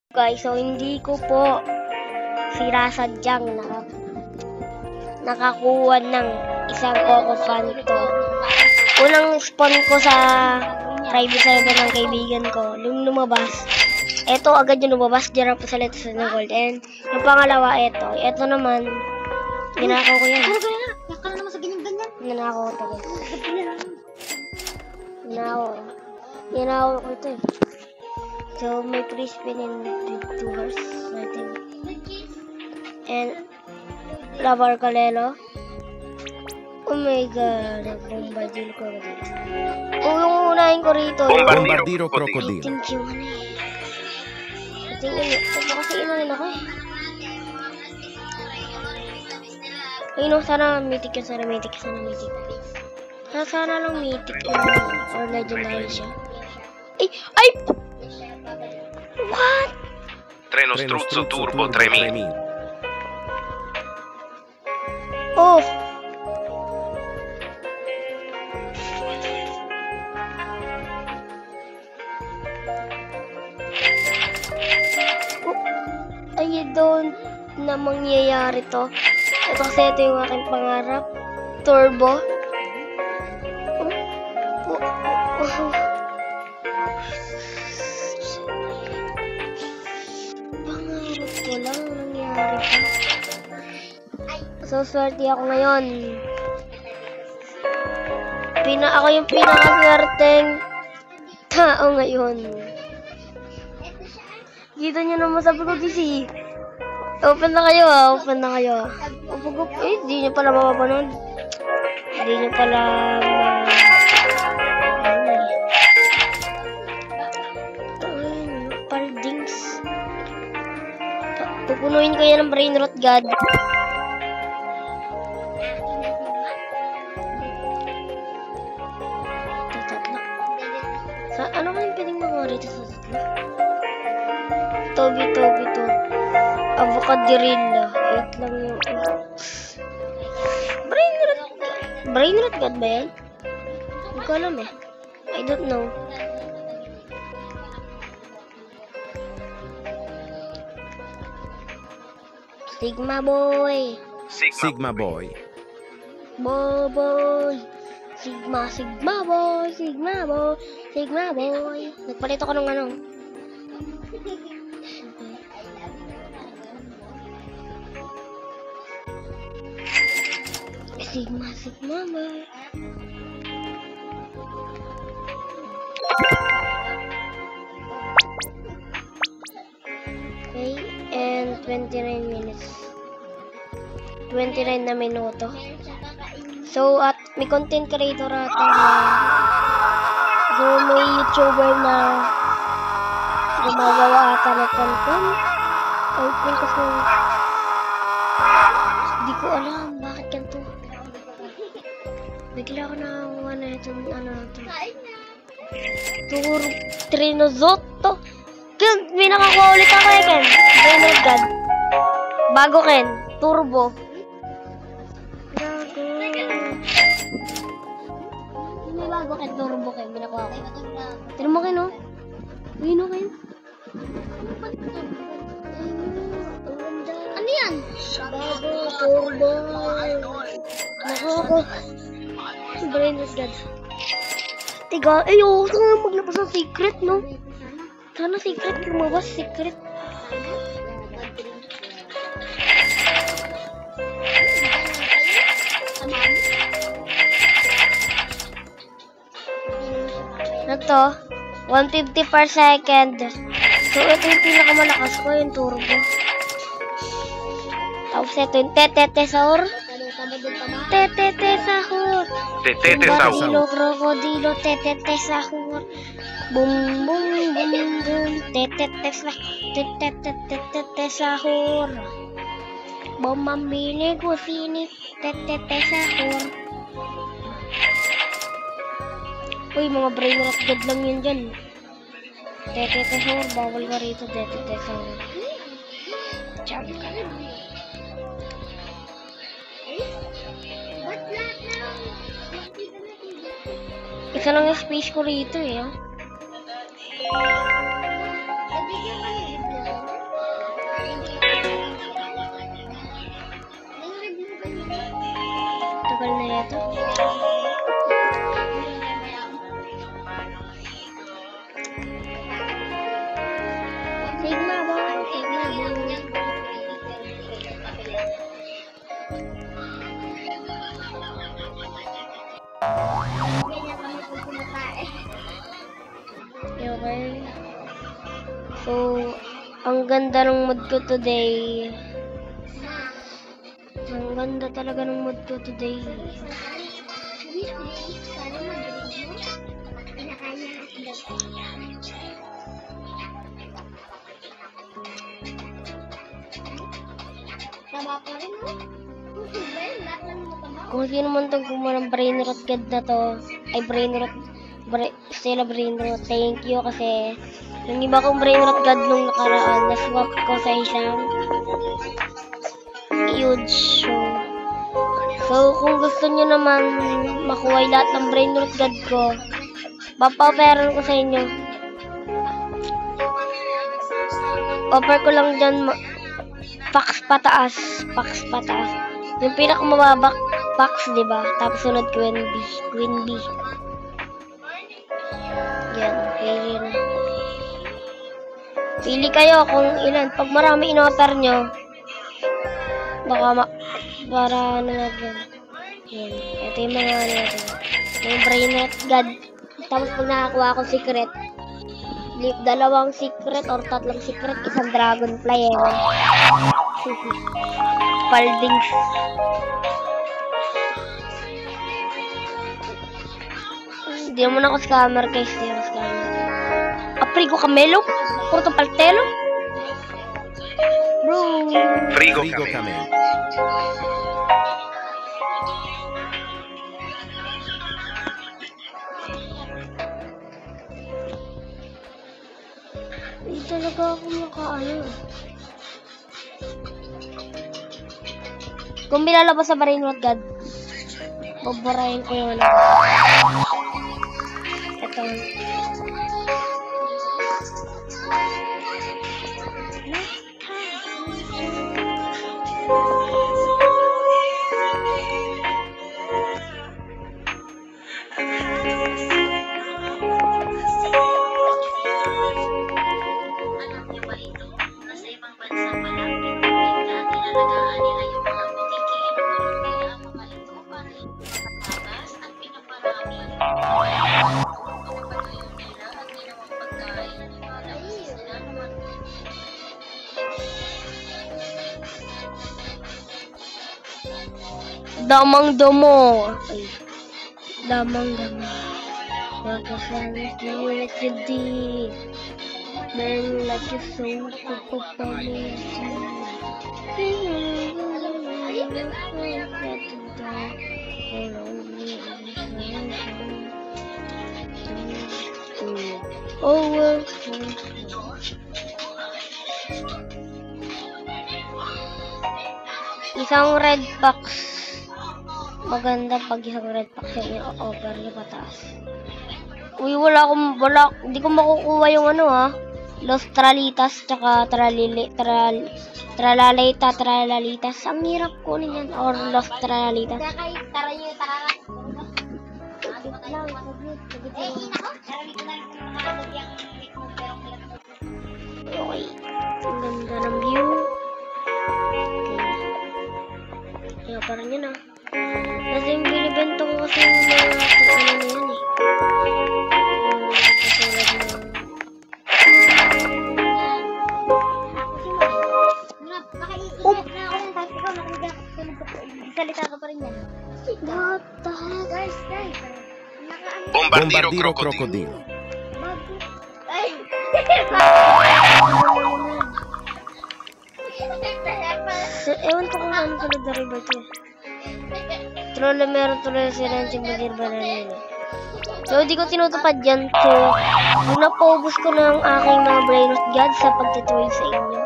Guys, so hindi ko po sinasadyang nakakuha ng isang Coco Phantom. Unang spawn ko sa private server ng kaibigan ko, yung lumabas, eto agad yung lumabas, dyan po sa letters ng gold. And yung pangalawa, eto naman, ninakaw ko yan. Kaka na naman sa ganyan-ganyan. Ninakaw ko ito. Ninakaw ko ito eh. So, may free spin in 2 hours, I think. And, Lavar Kalelo. Oh my god, Bombardiro Crocodile. Oh, yung unahin ko rito. Bombardiro Crocodile. I think yung ano eh. I think yun. Ito kasi inahin ako eh. Ayun o, sana mythic yun, sana mythic. Sana lang mythic yun. Or legendary siya. Ay! What? Treno Struzzo Turbo 3000. Oh! I don't na mangyayari to. Ito kasi ito yung aking pangarap. Turbo. Pangarap ko lang nangyari pa. So, swerte ako ngayon. Ako yung pinakaswerteng tao ngayon. Kita nyo naman sa pag-ugisi. Open na kayo ah. Di nyo pala mapapanood. Di nyo pala Paldings. Pupunuin ko yan ng brain rot, God. Ano kayong pwedeng mga rito sa tatlo? Toby to. Avocadorilla. 8 lang yung... Brain rot God ba yan? Hindi ko alam eh. I don't know. Sigma boy. Sigma boy. Nagpalit ako ng ano. Sigma boy. Okay, and 29 minutes. 29 na minuto. So, at may content creator ata na so, may YouTuber na gumagawa ata na content. I think kasi hindi ko alam bakit ganito. Bigla ako nakakuha na ito ano ito. Trinozotto. May nakakuha ulit ako eh, Ken. God. Bago, Ken. Turbo. May bago, Ken. Turbo, Ken. Binakuha ko. Tinan mo, Ken, no? Ayun, Ken. Ano yan? Bago, turbo. Nakako. Brainless God. Tiga, ayoko nga maglabas ng secret, no? Sana secret lumabas, secret. Ano to? 150 per second. So, ito yung pinakamalakas ko, yung turbo. Tapos ito yung tetetesaur. Tetetesaur. Krokodilo, tetetesaur. Boom, boom, boom, boom. Tetetesaur. Bomambili ko sini. Tetetesaur. Uy, mga brain rot God lang yun dyan. Tetetesaur, bawal ka rito, tetetesaur. Cham ka na. Isa lang yung space ko rito eh. kaya to? Sigma ba? Sigma ba? Okay. So, ang ganda ng mood ko today. Ang ganda talaga ng mood ko today. Kung sino man itong gumawa ng brain rot god na to, ay brain rot, Stella brain rot, thank you kasi yung iba kong brain rot god nung nakaraan, na-swap ko sa isang huge show. So, kung gusto nyo naman makuha lahat ng brain rot god ko, papaperan ko sa inyo. Offer ko lang dyan, packs pataas. Yung pinakamababa, packs, diba? Tapos sunod, Queen B. Yan, pili na. Pili kayo kung ilan. Pag marami in-offer nyo, baka para ano natin. Yan. Ito yung mga ano natin. May brain rot god. Tapos pag nakakuha akong secret, 2 secret or 3 secret, 1 dragonfly eh. Paldings. Hindi naman ako scammer guys. Hindi ako scammer. Aprigo Camelo? Porto Paltelo? Bro. Frigo Camel. Hindi talaga ako makaano. Kung bilalabas sa brain rot god, babarahin ko yun. Ito. Damang-damo. Ay. Damang-damo. Makasalit you like you did. Man like you so kupapamisi. Oh, well. Isang red box. Maganda pag isang red box yung i-offer niya pataas. Uy, hindi ko makukuha yung ano ha. Los Tralitas, tsaka Tralalitas. Ang hirap kunin yan. Or Los Tralitas. Okay. Ang ganda ng view. Okay. Parang yun ah. Kasi yung binibenta ko kasi yung mga ano na yan eh. Salita ka pa rin yan. What the heck? Guys. Bombardiro Crocodilo. Ay! Ewan ko kung ano tulad na river to. Trolle meron tuloy si Ranching Badir Bananino. So, di ko tinutupad yan to. Kung napaubos ko na ang aking mga brain rot god sa pagtituloy sa inyo.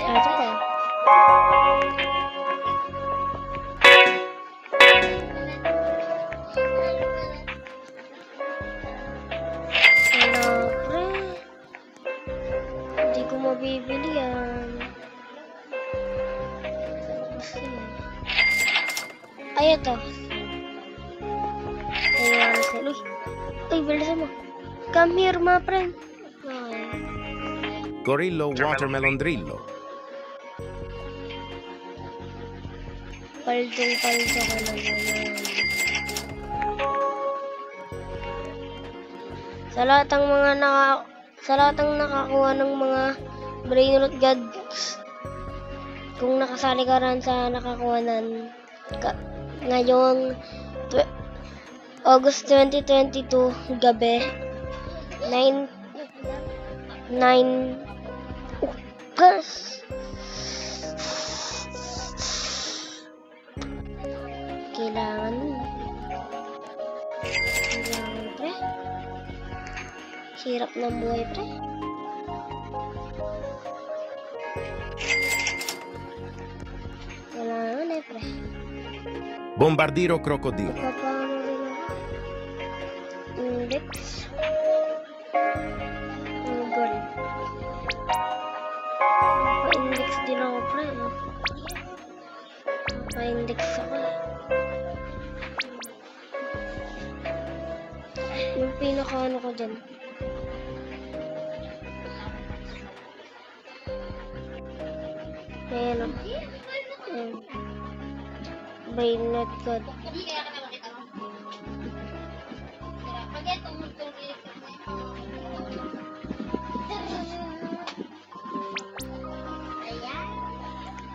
Ito pa. Ay, ito. Ayan, uy. Uy, bilisan mo. Come here, my friend. Ay. Gorillo Watermelon Drillo. Paldong-paldo ka na naman. Sa lahat ng nakakuha ng mga Brainrot Gods, kung nakasali ka rin sa nakakuhanan, ngayong August 2022, gabi, 9 gas. Kailangan pre. Hirap ng buhay, pre. Kailangan pre. Bombardiro Crocodilo. Paano rin ako? Index. Oh god. Pa-index din ako, pre. Pa-index ako. Yung pinaka-ano ko dyan. Ayan o. Ayan. Brainrot God.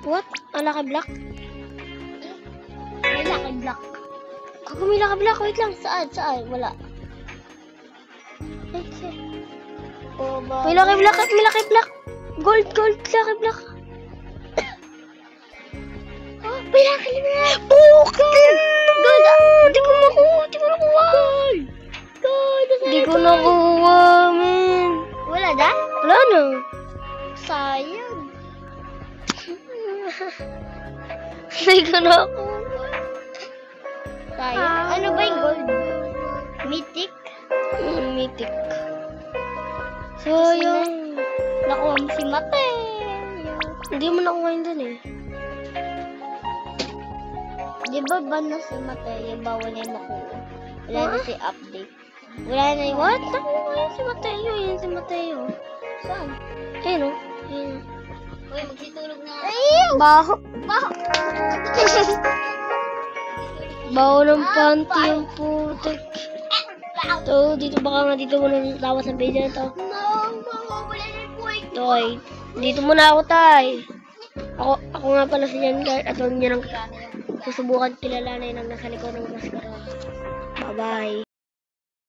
What? Laki block? May laki block. Ako may laki block. Wait lang. Saan? Wala. Ay, sir. Oh, May laki block. May laki block. Gold. Laki block. Oh, may laki block. Bukid! Gold. Di ko nakuha. Di ko nakuha, man. Wala na? Wala na. Sayang. Di ko nakuha. Sayang. Ano ba yung gold? Mythic? Mythic. Sayang. Nakuha mo si Mateo. Hindi mo nakuha yun dun eh. Di ba ban na si Mateo? Bawal na yung makuha. Wala na si update. Wala na yung What? Nakuha yun si Mateo. Yun si Mateo. Saan? Ayun o. Ayun. Uy, magsitulog na. Baho. Baho. Baho ng panty yung putik. So, dito baka nga dito muna tawa sa video na to. No, mawawala na yung buhay ko. Toy. Dito muna ako, tay. Ako nga pala si Jan Guard at huwag niyo nang susubukan kilalanin ang nasa likod ng maskara. Bye-bye.